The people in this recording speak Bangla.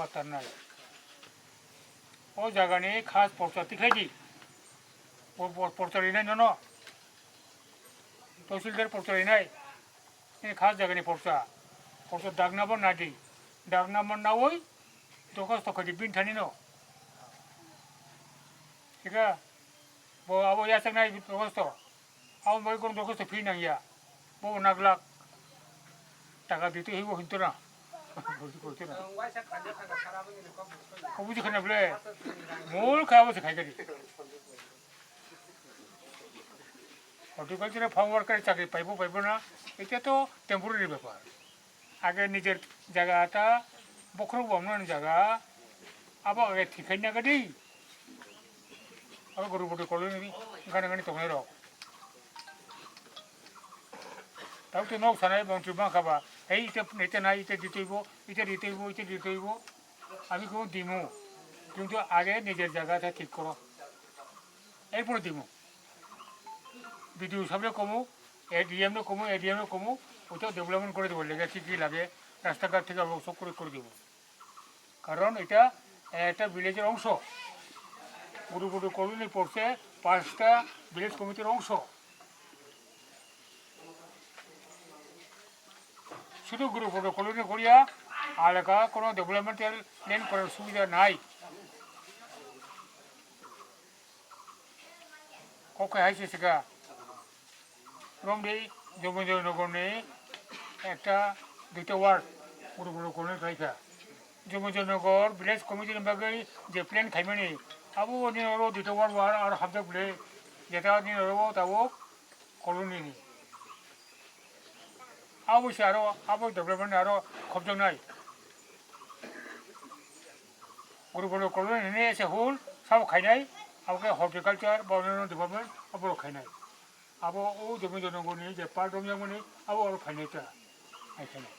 পাত্তা নাই ও জায়গানি খাস পড়তে খাইছি পড়তে নাই ন তহসিলদার পড়তে নাই খাস জায়গানি পড়তা দাগ নাম্বার না দিই দাগ নাম্বার না ওই দরখাস্ত খাইছি বিন থানি ন ঠিক আছে abo yasak na দরখাস্ত আমার বাড়ি কোনো দরখাস্ত ফি না ইয়া বউ নাগলাক টাকা দিতে হইব কিন্তু না বুঝি খানা বলে মূল খাওয়া বসে খাইকারি হর্টিকালচারে ফার্ম ওয়ার্কারের চাকরি পাইব না এটা তো টেম্পোরারি ব্যাপার আগে নিজের জায়গাটা বখর বমন জায়গা আবার আগে ঠিকাই না গাড়ি আবার গরু বটে করলে গানে গানে তখন রক তাও তো নখ সানাই বংশী মা খাবা এই এটা নাই এটা দিতেইব আমি কেউ দিমু কিন্তু আগে নিজের জায়গাটা ঠিক করো এরপরে দিমু বিডিও সাহেবরে কমু এডিএমরে কমু ওটাও ডেভেলপমেন্ট করে দেবো লেগে কী লাগে রাস্তাঘাট থেকে সব করে দেবো কারণ এটা একটা ভিলেজের অংশ গুরু কলোনি পড়ছে 5টা ভিলেজ কমিটির অংশ শুধু গুরু কলোনি করিয়া এলাকা কোনো ডেভেলপমেন্টাল প্ল্যান করার সুবিধা নাই কখন হাইছে সেটা রমদি জমিজনগর নেই একটা 2টা ওয়ার্ড গুরু কলোনি রাইখা জমিজনগর ভিলেজ কমিটির বাকি যে প্ল্যান খাইমানি আবু নিয়ে 2টা ওয়ার্ড আর হাবজা বলে যেটা নিয়ে তাবো কলোনি নি অবশ্যই আরও ডেভেলপমেন্ট আরও খবজ নাই গুরু কলোনি নিয়ে এসে হুল সব খাইনাই আমাকে হর্টিকালচার বা অন্যান্য ডিপার্টমেন্ট আবারও খাইনাই আবো ও জমিজনগর নিয়ে যে পার্ট জমি আবো আরও খাইনাইটা খাইনাই